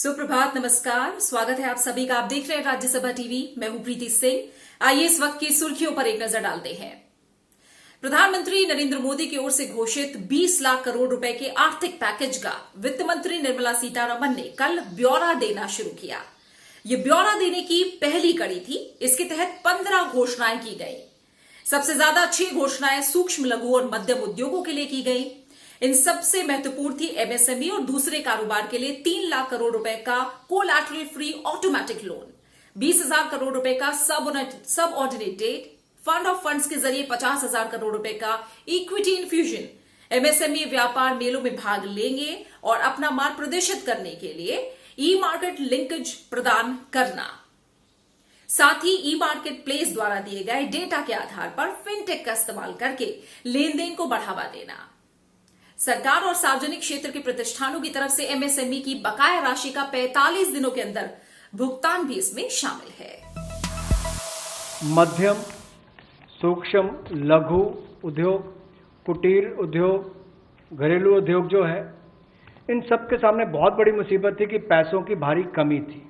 सुप्रभात, नमस्कार। स्वागत है आप सभी का। आप देख रहे हैं राज्यसभा टीवी। मैं हूं प्रीति सिंह। आइए इस वक्त की सुर्खियों पर एक नजर डालते हैं। प्रधानमंत्री नरेंद्र मोदी की ओर से घोषित 20 लाख करोड़ रुपए के आर्थिक पैकेज का वित्त मंत्री निर्मला सीतारमण ने कल ब्यौरा देना शुरू किया। ये ब्यौरा देने की पहली कड़ी थी। इसके तहत 15 घोषणाएं की गई। सबसे ज्यादा 6 घोषणाएं सूक्ष्म, लघु और मध्यम उद्योगों के लिए की गई। इन सबसे महत्वपूर्ण थी एमएसएमई और दूसरे कारोबार के लिए 3 लाख करोड़ रुपए का collateral free automatic loan, 20,000 crore रुपए का सब ऑर्डिनेटेड फंड ऑफ फंड्स के जरिए 50,000 करोड़ रुपए का इक्विटी इन्फ्यूजन। एमएसएमई व्यापार मेलों में भाग लेंगे और अपना माल प्रदर्शित करने के लिए ई मार्केट लिंकेज प्रदान करना। साथ ही ई मार्केट प्लेस द्वारा दिए गए डेटा के आधार पर फिनटेक का इस्तेमाल करके लेन देन को बढ़ावा देना। सरकार और सार्वजनिक क्षेत्र के प्रतिष्ठानों की तरफ से एमएसएमई की बकाया राशि का 45 दिनों के अंदर भुगतान भी इसमें शामिल है। मध्यम, सूक्ष्म, लघु उद्योग, कुटीर उद्योग, घरेलू उद्योग जो है, इन सब के सामने बहुत बड़ी मुसीबत थी कि पैसों की भारी कमी थी।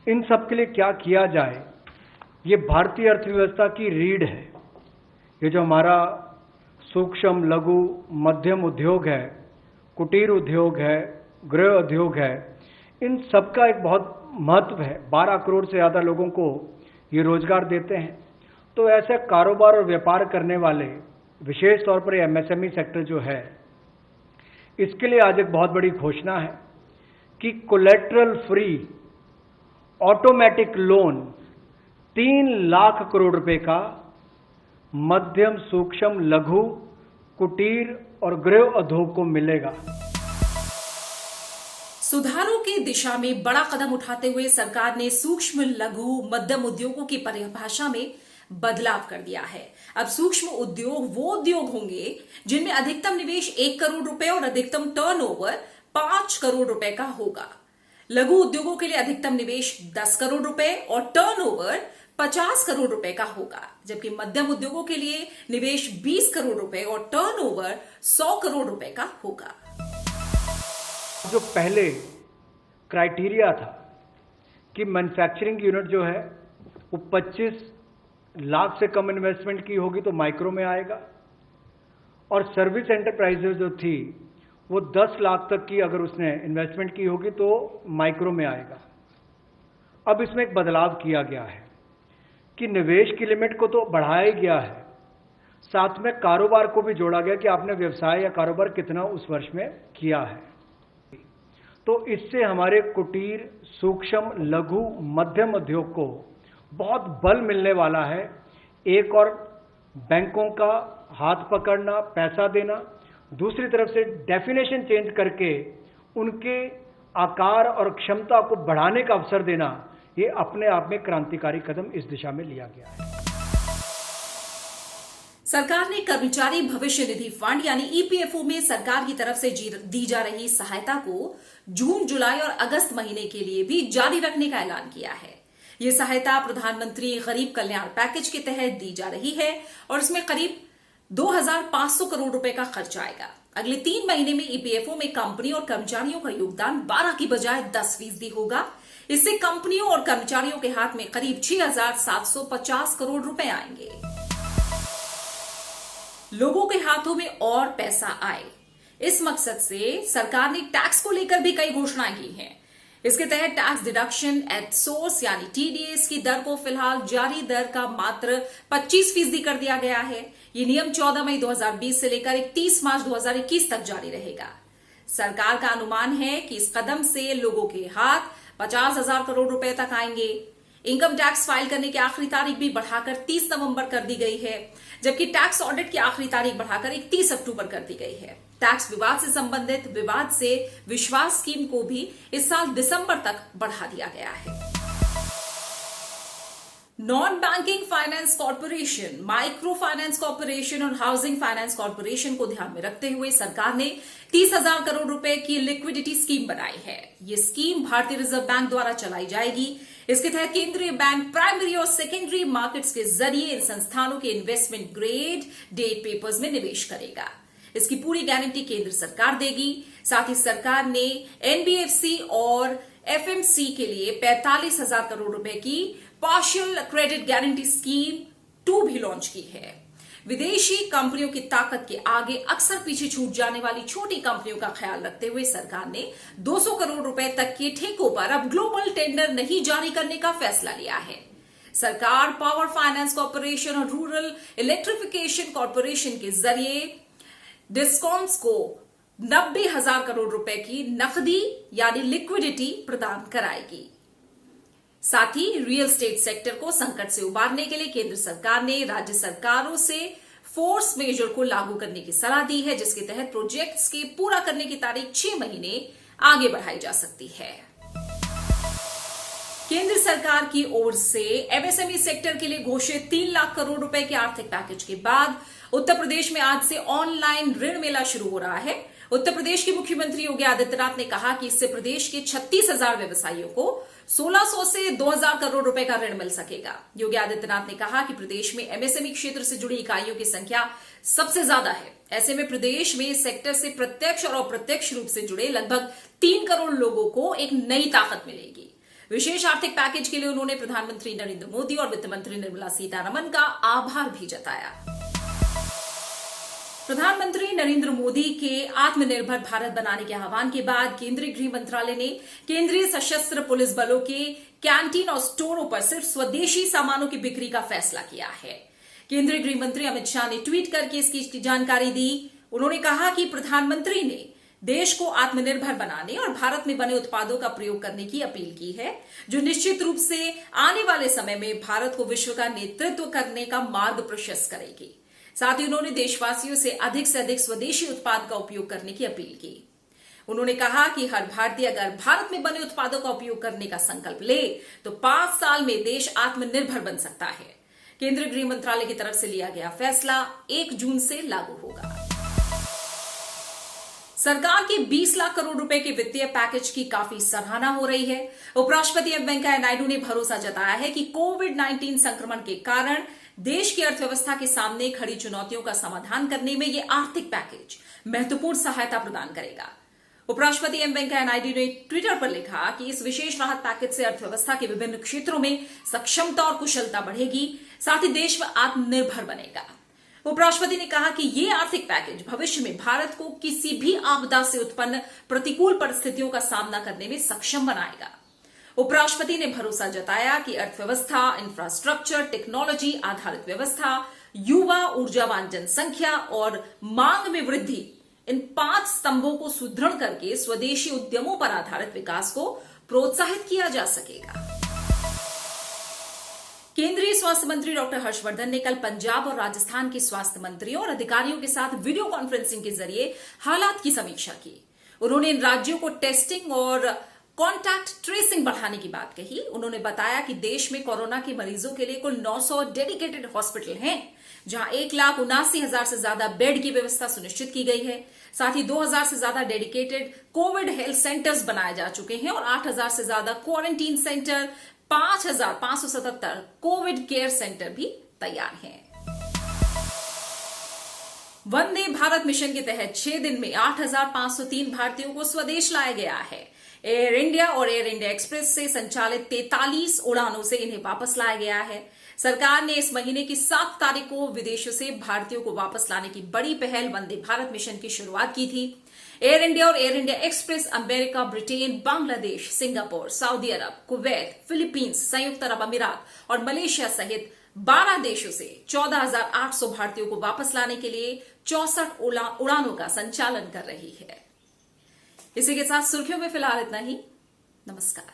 इन सब के लिए क्या किया जाए, ये भारतीय अर्थव्यवस्था की रीढ़ है। ये जो हमारा सूक्ष्म, लघु, मध्यम उद्योग है, कुटीर उद्योग है, गृह उद्योग है, इन सबका एक बहुत महत्व है। 12 करोड़ से ज़्यादा लोगों को ये रोजगार देते हैं। तो ऐसे कारोबार और व्यापार करने वाले, विशेष तौर पर एमएसएमई सेक्टर जो है, इसके लिए आज एक बहुत बड़ी घोषणा है कि collateral free automatic loan 3 lakh crore रुपए का मध्यम, सूक्ष्म, लघु, कुटीर और गृह उद्योग को मिलेगा। सुधारों की दिशा में बड़ा कदम उठाते हुए सरकार ने सूक्ष्म, लघु, मध्यम उद्योगों की परिभाषा में बदलाव कर दिया है। अब सूक्ष्म उद्योग वो उद्योग होंगे जिनमें अधिकतम निवेश 1 करोड़ रुपए और अधिकतम टर्नओवर 5 करोड़ रुपए का होगा। लघु उद्योगों के लिए अधिकतम निवेश 10 करोड़ रुपए और टर्नओवर 50 करोड़ रुपए का होगा, जबकि मध्यम उद्योगों के लिए निवेश 20 करोड़ रुपए और टर्नओवर 100 करोड़ रुपए का होगा। जो पहले क्राइटेरिया था कि मैन्युफैक्चरिंग यूनिट जो है वो 25 लाख से कम इन्वेस्टमेंट की होगी तो माइक्रो में आएगा, और सर्विस एंटरप्राइजेज जो थी वो 10 लाख तक की अगर उसने इन्वेस्टमेंट की होगी तो माइक्रो में आएगा। अब इसमें एक बदलाव किया गया है कि निवेश की लिमिट को तो बढ़ाया गया है, साथ में कारोबार को भी जोड़ा गया कि आपने व्यवसाय या कारोबार कितना उस वर्ष में किया है। तो इससे हमारे कुटीर, सूक्ष्म, लघु, मध्यम उद्योग को बहुत बल मिलने वाला है। एक और बैंकों का हाथ पकड़ना, पैसा देना, दूसरी तरफ से डेफिनेशन चेंज करके उनके आकार और क्षमता को बढ़ाने का अवसर देना, ये अपने आप में क्रांतिकारी कदम इस दिशा में लिया गया है। सरकार ने कर्मचारी भविष्य निधि फंड यानी ईपीएफओ में सरकार की तरफ से दी जा रही सहायता को जून, जुलाई और अगस्त महीने के लिए भी जारी रखने का ऐलान किया है। ये सहायता प्रधानमंत्री गरीब कल्याण पैकेज के तहत दी जा रही है और इसमें करीब 2,500 करोड़ रुपए का खर्च आएगा। अगले 3 महीने में ईपीएफओ में कंपनी और कर्मचारियों का योगदान 12 की बजाय 10% होगा। इससे कंपनियों और कर्मचारियों के हाथ में करीब 6,750 करोड़ रुपए आएंगे। लोगों के हाथों में और पैसा आए, इस मकसद से सरकार ने टैक्स को लेकर भी कई घोषणाएं की हैं। इसके तहत टैक्स डिडक्शन एट सोर्स यानी टीडीएस की दर को फिलहाल जारी दर का मात्र 25% कर दिया गया है। ये नियम 14 मई 2020 से लेकर 31 मार्च 2021 तक जारी रहेगा। सरकार का अनुमान है कि इस कदम से लोगों के हाथ 50,000 करोड़ रुपए तक आएंगे। इनकम टैक्स फाइल करने की आखिरी तारीख भी बढ़ाकर 30 नवंबर कर दी गई है, जबकि टैक्स ऑडिट की आखिरी तारीख बढ़ाकर 31 अक्टूबर कर दी गई है। टैक्स विवाद से संबंधित विवाद से विश्वास स्कीम को भी इस साल दिसंबर तक बढ़ा दिया गया है। Non banking finance corporation, micro finance corporation और हाउसिंग फाइनेंस कॉर्पोरेशन को ध्यान में रखते हुए सरकार ने 30,000 करोड़ रुपए की लिक्विडिटी स्कीम बनाई है। ये स्कीम भारतीय रिजर्व बैंक द्वारा चलाई जाएगी। इसके तहत केंद्रीय बैंक प्राइमरी और सेकेंडरी मार्केट्स के जरिए इन संस्थानों के इन्वेस्टमेंट ग्रेड डेट पेपर्स में निवेश करेगा। इसकी पूरी गारंटी केंद्र सरकार देगी। साथ ही सरकार ने एनबीएफसी और एफएमसी के लिए 45,000 करोड़ रुपए की पार्शियल क्रेडिट गारंटी स्कीम 2 भी लॉन्च की है। विदेशी कंपनियों की ताकत के आगे अक्सर पीछे छूट जाने वाली छोटी कंपनियों का ख्याल रखते हुए सरकार ने 200 करोड़ रुपए तक के ठेकों पर अब ग्लोबल टेंडर नहीं जारी करने का फैसला लिया है। सरकार पावर फाइनेंस कॉर्पोरेशन और रूरल इलेक्ट्रिफिकेशन कॉर्पोरेशन के जरिए डिस्कॉम्स को 90,000 करोड़ रुपए की नकदी यानी लिक्विडिटी प्रदान कराएगी। साथ ही रियल एस्टेट सेक्टर को संकट से उबारने के लिए केंद्र सरकार ने राज्य सरकारों से फोर्स मेजर को लागू करने की सलाह दी है, जिसके तहत प्रोजेक्ट्स के पूरा करने की तारीख 6 महीने आगे बढ़ाई जा सकती है। केंद्र सरकार की ओर से एमएसएमई सेक्टर के लिए घोषित 3 लाख करोड़ रुपए के आर्थिक पैकेज के बाद उत्तर प्रदेश में आज से ऑनलाइन ऋण मेला शुरू हो रहा है। उत्तर प्रदेश के मुख्यमंत्री योगी आदित्यनाथ ने कहा कि इससे प्रदेश के 36,000 व्यवसायियों को 1,600 से 2,000 करोड़ रुपए का ऋण मिल सकेगा। योगी आदित्यनाथ ने कहा कि प्रदेश में एमएसएमई क्षेत्र से जुड़ी इकाइयों की संख्या सबसे ज्यादा है। ऐसे में प्रदेश में इस सेक्टर से प्रत्यक्ष और अप्रत्यक्ष रूप से जुड़े लगभग 3 करोड़ लोगों को एक नई ताकत मिलेगी। विशेष आर्थिक पैकेज के लिए उन्होंने प्रधानमंत्री नरेंद्र मोदी और वित्त मंत्री निर्मला सीतारमण का आभार भी जताया। प्रधानमंत्री नरेंद्र मोदी के आत्मनिर्भर भारत बनाने के आह्वान के बाद केंद्रीय गृह मंत्रालय ने केंद्रीय सशस्त्र पुलिस बलों के कैंटीन और स्टोरों पर सिर्फ स्वदेशी सामानों की बिक्री का फैसला किया है। केंद्रीय गृह मंत्री अमित शाह ने ट्वीट करके इसकी जानकारी दी। उन्होंने कहा कि प्रधानमंत्री ने देश को आत्मनिर्भर बनाने और भारत में बने उत्पादों का प्रयोग करने की अपील की है, जो निश्चित रूप से आने वाले समय में भारत को विश्व का नेतृत्व करने का मार्ग प्रशस्त करेगी। साथ ही उन्होंने देशवासियों से अधिक स्वदेशी उत्पाद का उपयोग करने की अपील की। उन्होंने कहा कि हर भारतीय अगर भारत में बने उत्पादों का उपयोग करने का संकल्प ले तो 5 साल में देश आत्मनिर्भर बन सकता है। केंद्रीय गृह मंत्रालय की तरफ से लिया गया फैसला 1 जून से लागू होगा। सरकार के 20 लाख करोड़ रुपए के वित्तीय पैकेज की काफी सराहना हो रही है। उपराष्ट्रपति एम वेंकैया नायडू ने भरोसा जताया है कि कोविड-19 संक्रमण के कारण देश की अर्थव्यवस्था के सामने खड़ी चुनौतियों का समाधान करने में यह आर्थिक पैकेज महत्वपूर्ण सहायता प्रदान करेगा। उपराष्ट्रपति एम वेंकैया नायडू ने ट्विटर पर लिखा कि इस विशेष राहत पैकेज से अर्थव्यवस्था के विभिन्न क्षेत्रों में सक्षमता और कुशलता बढ़ेगी, साथ ही देश आत्मनिर्भर बनेगा। उपराष्ट्रपति ने कहा कि ये आर्थिक पैकेज भविष्य में भारत को किसी भी आपदा से उत्पन्न प्रतिकूल परिस्थितियों का सामना करने में सक्षम बनाएगा। उपराष्ट्रपति ने भरोसा जताया कि अर्थव्यवस्था, इंफ्रास्ट्रक्चर, टेक्नोलॉजी आधारित व्यवस्था, युवा, ऊर्जावान जनसंख्या और मांग में वृद्धि, इन 5 स्तंभों को सुदृढ़ करके स्वदेशी उद्यमों पर आधारित विकास को प्रोत्साहित किया जा सकेगा। केंद्रीय स्वास्थ्य मंत्री डॉक्टर हर्षवर्धन ने कल पंजाब और राजस्थान के स्वास्थ्य मंत्रियों और अधिकारियों के साथ वीडियो कॉन्फ्रेंसिंग के जरिए हालात की समीक्षा की। उन्होंने इन राज्यों को टेस्टिंग और कॉन्टैक्ट ट्रेसिंग बढ़ाने की बात कही। उन्होंने बताया कि देश में कोरोना के मरीजों के लिए कुल 900 डेडिकेटेड हॉस्पिटल हैं, जहां 1,79,000 से ज्यादा बेड की व्यवस्था सुनिश्चित की गई है। साथ ही 2,000 से ज्यादा डेडिकेटेड कोविड हेल्थ सेंटर्स बनाए जा चुके हैं और 8,000 से ज्यादा quarantine centre, 5,577 Covid care centre भी तैयार हैं। वंदे भारत मिशन के तहत 6 दिन में 8,503 भारतीयों को स्वदेश लाया गया है। एयर इंडिया और एयर इंडिया एक्सप्रेस से संचालित 43 उड़ानों से इन्हें वापस लाया गया है। सरकार ने इस महीने की 7 तारीख को विदेशों से भारतीयों को वापस लाने की बड़ी पहल वंदे भारत मिशन की शुरुआत की थी। एयर इंडिया और Air India Express America, Britain, Bangladesh, Singapore, सऊदी अरब, कुवैत, फिलीपींस, संयुक्त अरब अमीरात और मलेशिया सहित 12 देशों से 14,800 भारतीयों को वापस लाने के लिए 64 उड़ानों का संचालन कर रही है। इसी के साथ सुर्खियों में फिलहाल इतना ही। नमस्कार।